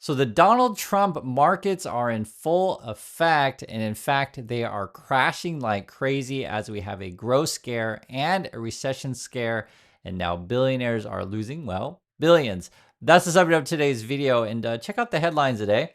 So the Donald Trump markets are in full effect, and in fact, they are crashing like crazy as we have a growth scare and a recession scare, and now billionaires are losing, well, billions. That's the subject of today's video, and check out the headlines today.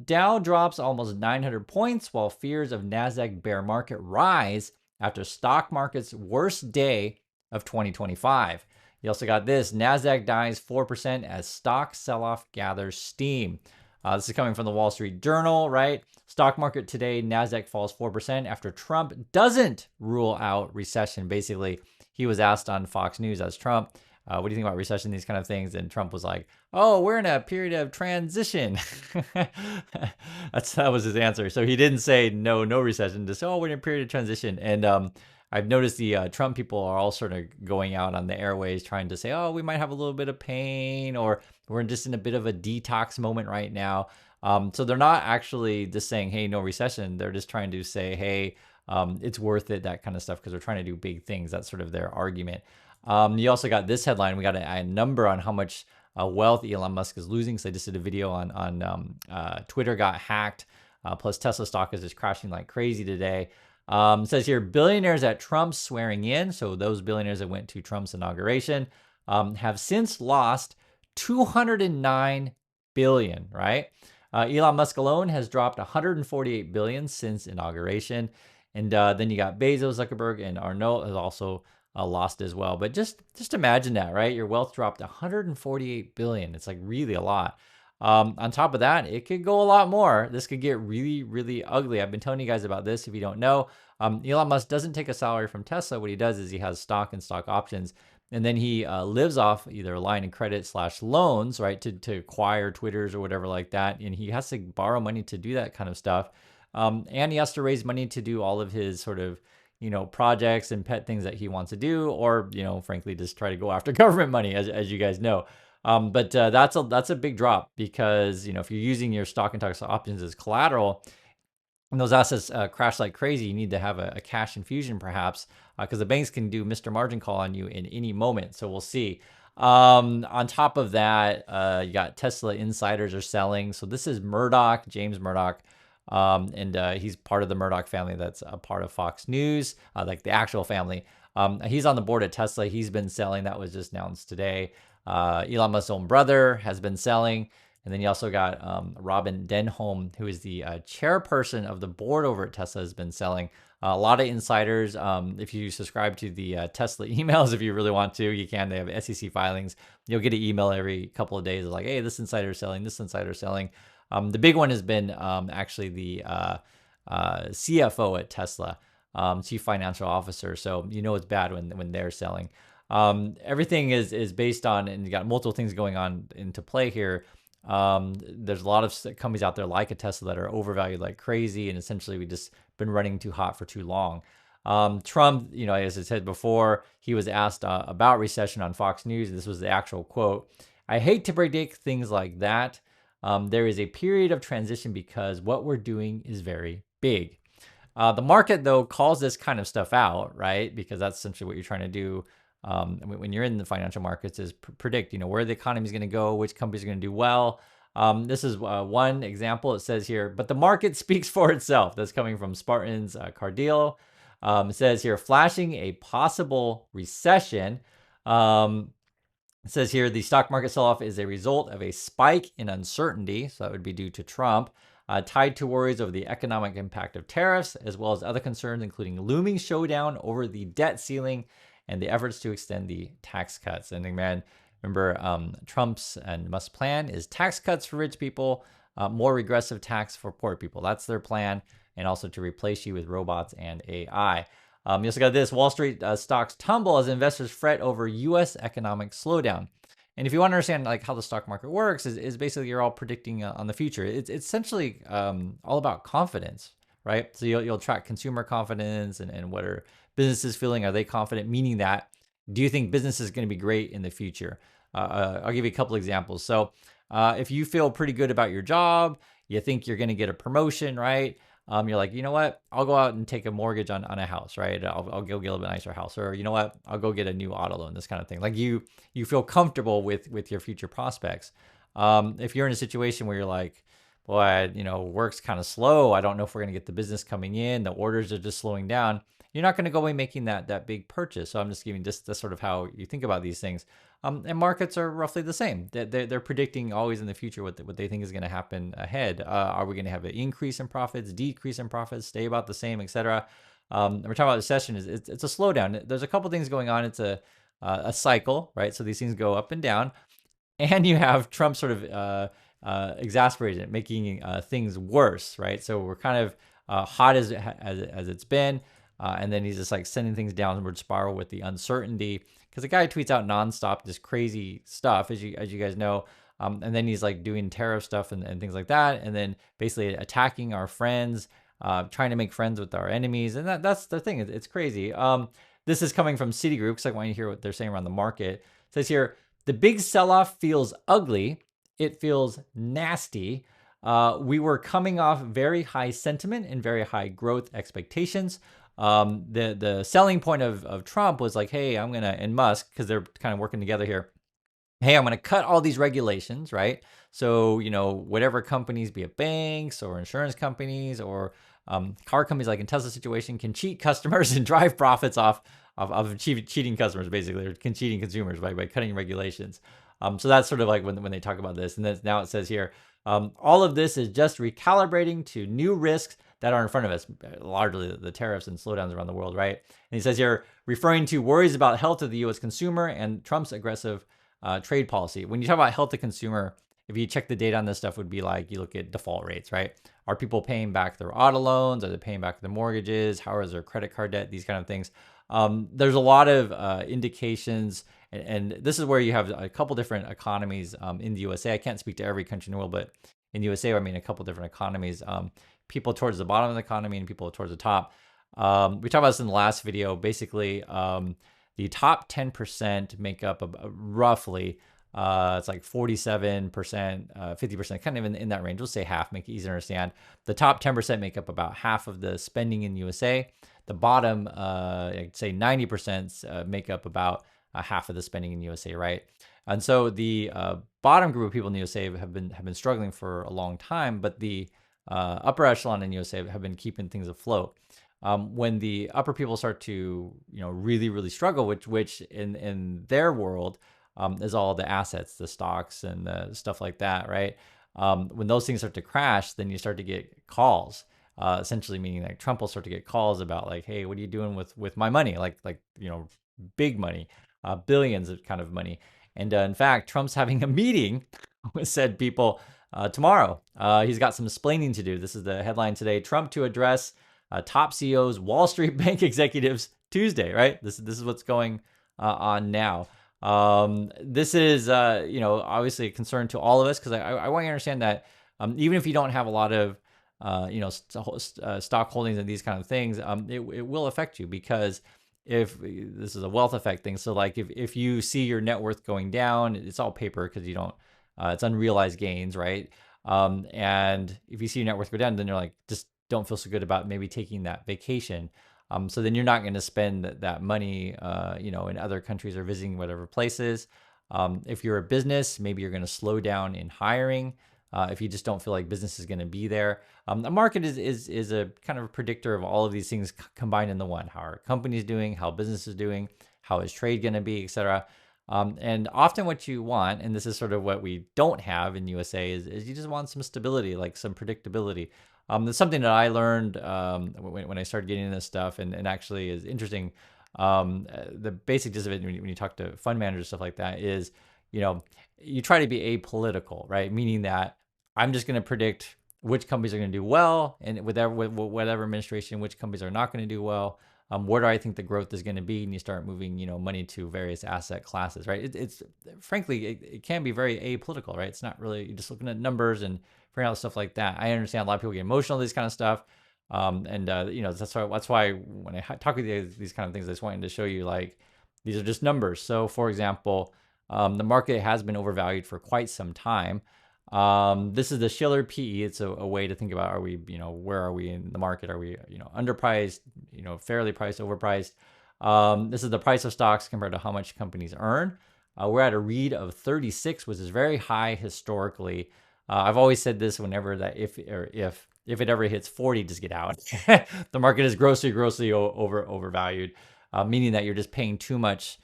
Dow drops almost 900 points while fears of NASDAQ bear market rise after stock market's worst day of 2025. You also got this, NASDAQ dies 4% as stock sell-off gathers steam. This is coming from the Wall Street Journal, right? Stock market today, NASDAQ falls 4% after Trump doesn't rule out recession. Basically, he was asked on Fox News as Trump, what do you think about recession, these kind of things? And Trump was like, oh, we're in a period of transition. That was his answer. So he didn't say no recession, just, oh, we're in a period of transition. And I've noticed the Trump people are all sort of going out on the airways trying to say, oh, we might have a little bit of pain, or we're just in a bit of a detox moment right now. So they're not actually just saying, hey, no recession. They're just trying to say, hey, it's worth it, that kind of stuff, because they're trying to do big things. That's sort of their argument. You also got this headline. We got a number on how much wealth Elon Musk is losing. So I just did a video on Twitter got hacked. Plus Tesla stock is just crashing like crazy today. It says here, billionaires at Trump's swearing in, so those billionaires that went to Trump's inauguration, have since lost 209 billion, right? Elon Musk alone has dropped 148 billion since inauguration. And then you got Bezos, Zuckerberg, and Arnault has also lost as well. But just imagine that, right? Your wealth dropped 148 billion. It's like really a lot. On top of that, it could go a lot more. This could get really, really ugly. I've been telling you guys about this. If you don't know, Elon Musk doesn't take a salary from Tesla. What he does is he has stock and stock options, and then he lives off either line of credit / loans, right, to acquire Twitters or whatever like that. And he has to borrow money to do that kind of stuff. And he has to raise money to do all of his sort of, projects and pet things that he wants to do, or, frankly, just try to go after government money, as you guys know. But that's a big drop, because if you're using your stock and stock options as collateral, and those assets crash like crazy, you need to have a cash infusion perhaps, because the banks can do Mr. Margin Call on you in any moment. So we'll see. On top of that, you got Tesla insiders are selling. So this is Murdoch, James Murdoch. And he's part of the Murdoch family that's a part of Fox News, like the actual family. He's on the board at Tesla. He's been selling. That was just announced today. Elon Musk's own brother has been selling. And then you also got Robin Denholm, who is the chairperson of the board over at Tesla, has been selling. A lot of insiders. If you subscribe to the Tesla emails, if you really want to, you can. They have SEC filings. You'll get an email every couple of days like, hey, this insider is selling, this insider is selling. The big one has been actually the CFO at Tesla, Chief Financial Officer. So it's bad when they're selling. Everything is based on, and you got multiple things going on into play here. There's a lot of companies out there like a Tesla that are overvalued like crazy, and essentially we just been running too hot for too long. Trump, as I said before, he was asked about recession on Fox News, and this was the actual quote: "I hate to predict things like that. There is a period of transition because what we're doing is very big." The market, though, calls this kind of stuff out, right? Because that's essentially what you're trying to do when you're in the financial markets, is predict, where the economy is going to go, which companies are going to do well. This is one example. It says here, but the market speaks for itself. That's coming from Spartan's Cardillo. It says here, flashing a possible recession. It says here, the stock market sell-off is a result of a spike in uncertainty, so that would be due to Trump, tied to worries over the economic impact of tariffs, as well as other concerns, including looming showdown over the debt ceiling and the efforts to extend the tax cuts. And man, remember, Trump's and Musk's plan is tax cuts for rich people, more regressive tax for poor people. That's their plan, and also to replace you with robots and AI. You also got this, Wall Street stocks tumble as investors fret over U.S. economic slowdown. And if you want to understand like how the stock market works, is basically you're all predicting on the future. It's essentially all about confidence, right? So you'll track consumer confidence and what are businesses feeling. Are they confident? Meaning that, do you think business is going to be great in the future? I'll give you a couple examples. So if you feel pretty good about your job, you think you're going to get a promotion, right? You're like, you know what? I'll go out and take a mortgage on a house, right? I'll go get a little bit nicer house, or you know what? I'll go get a new auto loan, this kind of thing. Like you feel comfortable with your future prospects. If you're in a situation where you're like, boy, work's kind of slow. I don't know if we're going to get the business coming in. The orders are just slowing down. You're not going to go away making that big purchase. So I'm just giving just the sort of how you think about these things. And markets are roughly the same. They're predicting always in the future what they think is going to happen ahead. Are we going to have an increase in profits, decrease in profits, stay about the same, etc. We're talking about recession. It's a slowdown. There's a couple things going on. It's a cycle, right? So these things go up and down, and you have Trump sort of exasperated it, making things worse, right? So we're kind of hot as it's been, and then he's just like sending things downward spiral with the uncertainty, because the guy tweets out nonstop this crazy stuff, as you guys know, and then he's like doing tariff stuff and things like that, and then basically attacking our friends, trying to make friends with our enemies, and that's the thing. It's crazy. This is coming from Citigroup, because I want you to hear what they're saying around the market. It says here, the big sell-off feels ugly. It feels nasty. We were coming off very high sentiment and very high growth expectations. The selling point of Trump was like, hey, I'm going to, and Musk, because they're kind of working together here, hey, I'm going to cut all these regulations, right? So, whatever companies, be it banks or insurance companies or car companies, like in Tesla's situation, can cheat customers and drive profits off of cheating customers, basically, or cheating consumers by cutting regulations. So that's sort of like when they talk about this. And then now it says here, all of this is just recalibrating to new risks that are in front of us, largely the tariffs and slowdowns around the world, right? And he says here, referring to worries about health of the U.S. consumer and Trump's aggressive trade policy. When you talk about health of consumer, if you check the data on this stuff, would be like you look at default rates, right? Are people paying back their auto loans? Are they paying back their mortgages? How is their credit card debt? These kind of things. There's a lot of indications, and this is where you have a couple different economies in the USA. I can't speak to every country in the world, but in the USA, I mean a couple different economies. People towards the bottom of the economy and people towards the top. We talked about this in the last video. Basically, the top 10% make up roughly, it's like 47%, 50%, kind of in that range. We'll say half, make it easy to understand. The top 10% make up about half of the spending in the USA. The bottom, I'd say 90% make up about half of the spending in the USA, right? And so the bottom group of people in the USA have been struggling for a long time, but the upper echelon in the USA have been keeping things afloat. When the upper people start to, really, really struggle, which in their world is all the assets, the stocks and the stuff like that, right? When those things start to crash, then you start to get calls, essentially meaning like Trump will start to get calls about like, hey, what are you doing with my money? Like big money, billions of kind of money. And in fact, Trump's having a meeting with said people tomorrow. He's got some explaining to do. This is the headline today: Trump to address top CEOs, Wall Street bank executives Tuesday, right? This is what's going on now. This is, obviously a concern to all of us, because I want you to understand that even if you don't have a lot of, stock holdings and these kind of things, it will affect you, because if this is a wealth effect thing. So like if you see your net worth going down, it's all paper because you don't, it's unrealized gains, right? And if you see your net worth go down, then you're like, just don't feel so good about maybe taking that vacation. So then you're not going to spend that money, in other countries or visiting whatever places. If you're a business, maybe you're going to slow down in hiring. If you just don't feel like business is going to be there. The market is a kind of a predictor of all of these things combined into one. How are companies doing? How business is doing? How is trade going to be, etc. And often what you want, and this is sort of what we don't have in USA, is you just want some stability, like some predictability. That's something that I learned when I started getting into this stuff, and actually is interesting. The basic gist of it, when you talk to fund managers, stuff like that, is, you try to be apolitical, right? Meaning that I'm just going to predict which companies are going to do well, and with whatever administration, which companies are not going to do well. Where do I think the growth is going to be? And you start moving, money to various asset classes, right? It's frankly, it can be very apolitical, right? It's not really, you're just looking at numbers and figuring out stuff like that. I understand a lot of people get emotional, this kind of stuff. That's why when I talk with you these kind of things, I just wanted to show you, like, these are just numbers. So for example, the market has been overvalued for quite some time. This is the Shiller PE. It's a way to think about, are we, where are we in the market? Are we, underpriced, fairly priced, overpriced? This is the price of stocks compared to how much companies earn. We're at a read of 36, which is very high historically. I've always said this whenever that if it ever hits 40, just get out. The market is grossly overvalued, meaning that you're just paying too much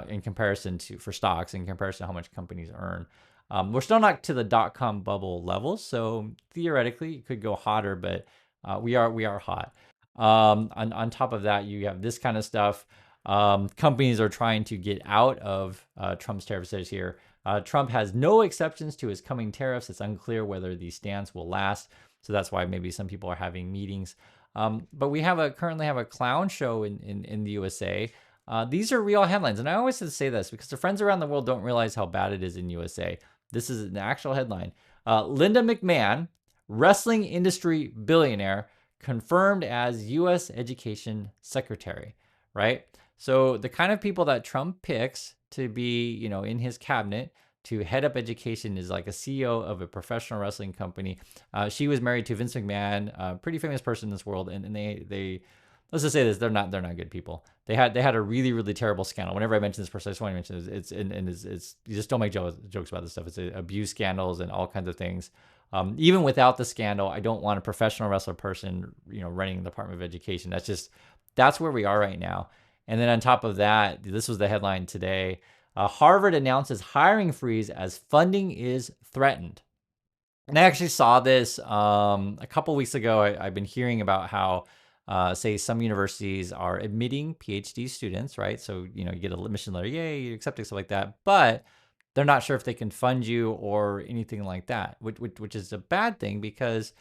in comparison to for stocks in comparison to how much companies earn. We're still not to the dot-com bubble levels, so theoretically it could go hotter, but we are hot. On top of that, you have this kind of stuff. Companies are trying to get out of Trump's tariffs this year. Trump has no exceptions to his coming tariffs. It's unclear whether the stance will last, so that's why maybe some people are having meetings. But we currently have a clown show in the USA. These are real headlines, and I always say this because the friends around the world don't realize how bad it is in USA. This is an actual headline. Linda McMahon, wrestling industry billionaire, confirmed as U.S. Education Secretary, right? So the kind of people that Trump picks to be, in his cabinet to head up education is like a CEO of a professional wrestling company. She was married to Vince McMahon, a pretty famous person in this world, and they let's just say this: they're not good people. They had a really terrible scandal. Whenever I mention this person, I just want to mention it's you just don't make jokes about this stuff. It's abuse scandals and all kinds of things. Even without the scandal, I don't want a professional wrestler person, running the Department of Education. That's where we are right now. And then on top of that, this was the headline today. Harvard announces hiring freeze as funding is threatened. And I actually saw this a couple weeks ago. I've been hearing about how, say, some universities are admitting PhD students, right? So, you get a admission letter, yay, you're accepting, stuff like that. But they're not sure if they can fund you or anything like that, which is a bad thing because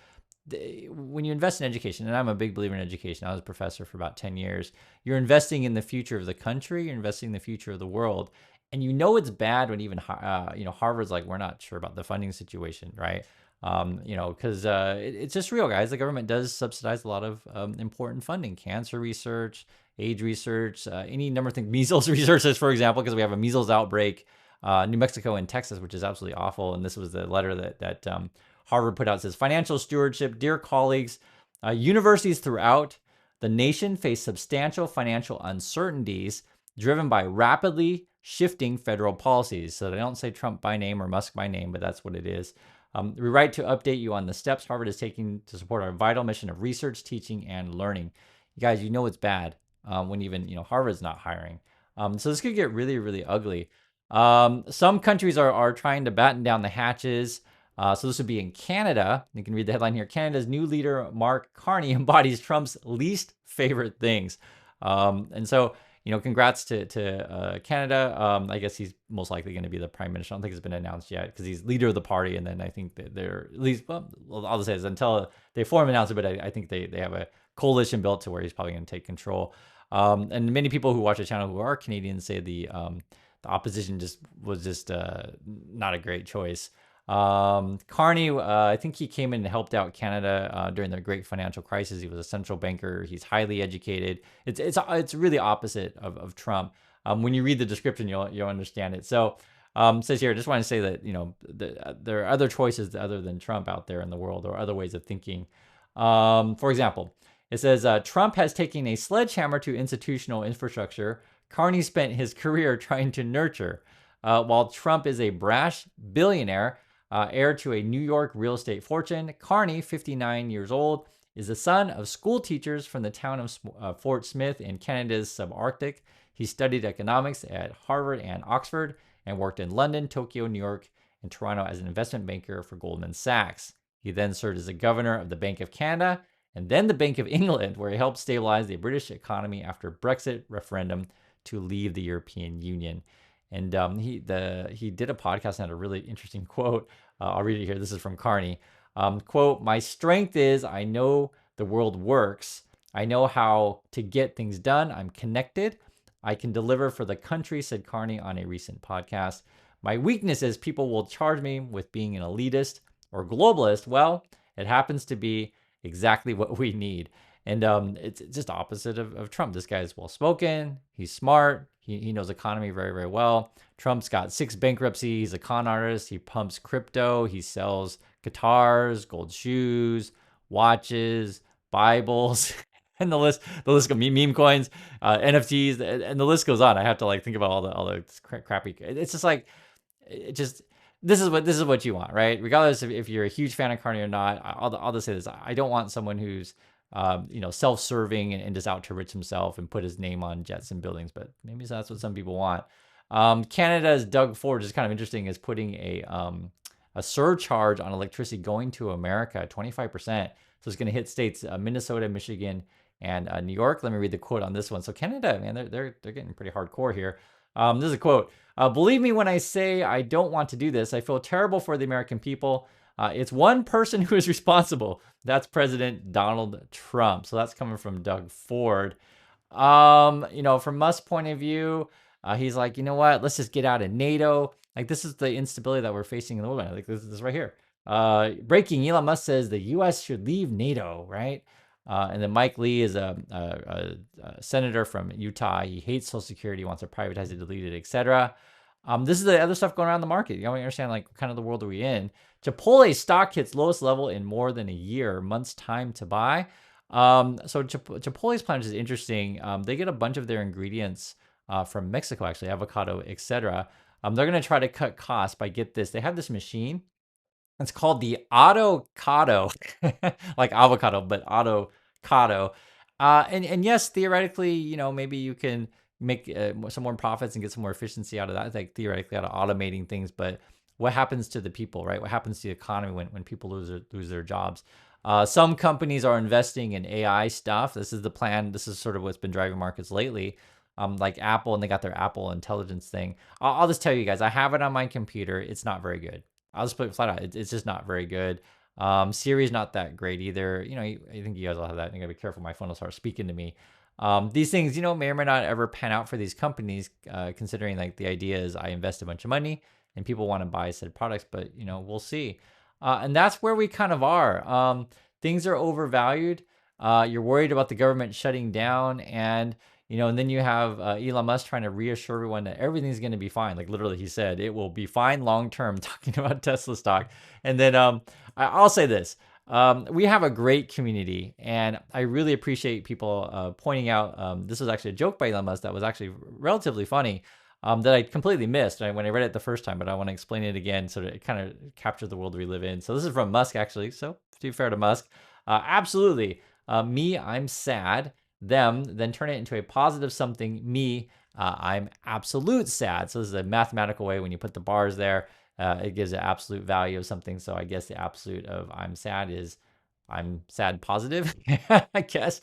when you invest in education, and I'm a big believer in education, I was a professor for about 10 years, you're investing in the future of the country, you're investing in the future of the world. And it's bad when even, Harvard's like, we're not sure about the funding situation, right? Because it's just real, guys. The government does subsidize a lot of important funding, cancer research, AIDS research, any number of things, measles research, for example, because we have a measles outbreak, New Mexico and Texas, which is absolutely awful. And this was the letter that Harvard put out. It says, financial stewardship, dear colleagues, universities throughout the nation face substantial financial uncertainties driven by rapidly shifting federal policies. So they don't say Trump by name or Musk by name, but that's what it is. We write to update you on the steps Harvard is taking to support our vital mission of research, teaching, and learning. You guys, it's bad when even Harvard's not hiring. So this could get really ugly. Some countries are trying to batten down the hatches. So this would be in Canada. You can read the headline here. Canada's new leader, Mark Carney, embodies Trump's least favorite things. And so, congrats to Canada. I guess he's most likely going to be the prime minister. I don't think it's been announced yet because he's leader of the party. And then I think that they're at least, well, I'll just say this until they formally announce it, but I think they have a coalition built to where he's probably going to take control. And many people who watch the channel who are Canadian say the opposition was just not a great choice. Carney, I think he came in and helped out Canada during the great financial crisis. He was a central banker. He's highly educated. It's really opposite of Trump. When you read the description, you'll understand it. So says here, I just want to say that there are other choices other than Trump out there in the world, or other ways of thinking. For example, it says Trump has taken a sledgehammer to institutional infrastructure. Carney spent his career trying to nurture. While Trump is a brash billionaire, heir to a New York real estate fortune, Carney, 59 years old, is the son of school teachers from the town of Fort Smith in Canada's subarctic. He studied economics at Harvard and Oxford and worked in London, Tokyo, New York, and Toronto as an investment banker for Goldman Sachs. He then served as the governor of the Bank of Canada and then the Bank of England, where he helped stabilize the British economy after Brexit referendum to leave the European Union. And he did a podcast and had a really interesting quote. I'll read it here. This is from Carney. Quote, my strength is I know the world works. I know how to get things done. I'm connected. I can deliver for the country, said Carney on a recent podcast. My weakness is people will charge me with being an elitist or globalist. Well, it happens to be exactly what we need. And it's just opposite of Trump. This guy is well-spoken. He's smart. He knows economy very well. Trump's got 6 bankruptcies. He's a con artist. He pumps crypto. He sells guitars, gold shoes, watches, Bibles. And the list of meme coins, NFTs, and the list goes on. I have to like think about all the crappy. It's just like it just this is what you want, right? Regardless if you're a huge fan of Carney or not. I'll just say this: I don't want someone who's self-serving and just out to rich himself and put his name on jets and buildings. But maybe that's what some people want. Canada's Doug Ford is kind of interesting, is putting a surcharge on electricity going to America, 25%. So it's going to hit states Minnesota, Michigan, and New York. Let me read the quote on this one. So Canada, man, they're getting pretty hardcore here. This is a quote. Believe me when I say I don't want to do this. I feel terrible for the American people. It's one person who is responsible. That's President Donald Trump. So that's coming from Doug Ford. From Musk's point of view, he's like, you know what? Let's just get out of NATO. Like, this is the instability that we're facing in the world. Like, this is right here. Breaking: Elon Musk says the U.S. should leave NATO, right? And then Mike Lee is a senator from Utah. He hates Social Security, wants to privatize it, delete it, etc. This is the other stuff going around in the market. You know, we understand like kind of the world are we in. Chipotle stock hits lowest level in more than a year, month's time to buy. So Chipotle's plan is interesting. They get a bunch of their ingredients from Mexico, actually, avocado, etc. They're going to try to cut costs by, get this, they have this machine. It's called the avocado, like avocado, but avocado. And yes, theoretically, maybe you can make some more profits and get some more efficiency out of that. Like theoretically, out of automating things, but what happens to the people, right? What happens to the economy when people lose their jobs? Some companies are investing in AI stuff. This is the plan. This is sort of what's been driving markets lately. Like Apple, and they got their Apple Intelligence thing. I'll just tell you guys, I have it on my computer. It's not very good. I'll just put it flat out. It's just not very good. Siri's not that great either. I think you guys will have that. You gotta be careful. My phone will start speaking to me. These things, may or may not ever pan out for these companies, considering like the idea is I invest a bunch of money and people want to buy said products, but we'll see. And that's where we kind of are. Things are overvalued. You're worried about the government shutting down, and then you have Elon Musk trying to reassure everyone that everything's going to be fine. Like literally, he said it will be fine long term, talking about Tesla stock. And then I'll say this: we have a great community, and I really appreciate people pointing out. This was actually a joke by Elon Musk that was actually relatively funny. That I completely missed when I read it the first time, but I want to explain it again so that it kind of captures the world we live in. So this is from Musk, actually. So to be fair to Musk, absolutely. Me, I'm sad. Them, then turn it into a positive something. Me, I'm absolute sad. So this is a mathematical way when you put the bars there. It gives an absolute value of something. So I guess the absolute of I'm sad is I'm sad positive, I guess.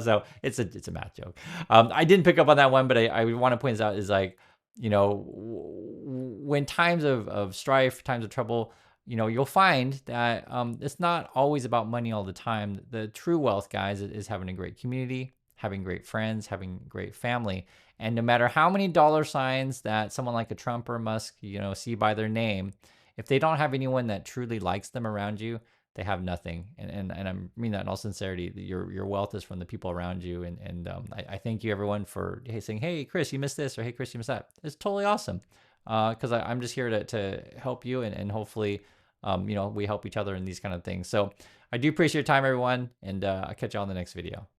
So it's a math joke. I didn't pick up on that one, but I want to point this out is like, when times of strife, times of trouble, you'll find that it's not always about money all the time. The true wealth, guys, is having a great community, having great friends, having great family. And no matter how many dollar signs that someone like a Trump or Musk, see by their name, if they don't have anyone that truly likes them around you, they have nothing. And I mean that in all sincerity. Your wealth is from the people around you. And I thank you everyone for saying, hey, Chris, you missed this, or hey, Chris, you missed that. It's totally awesome. Because I'm just here to help you, and hopefully, we help each other in these kind of things. So I do appreciate your time, everyone, and I'll catch you on the next video.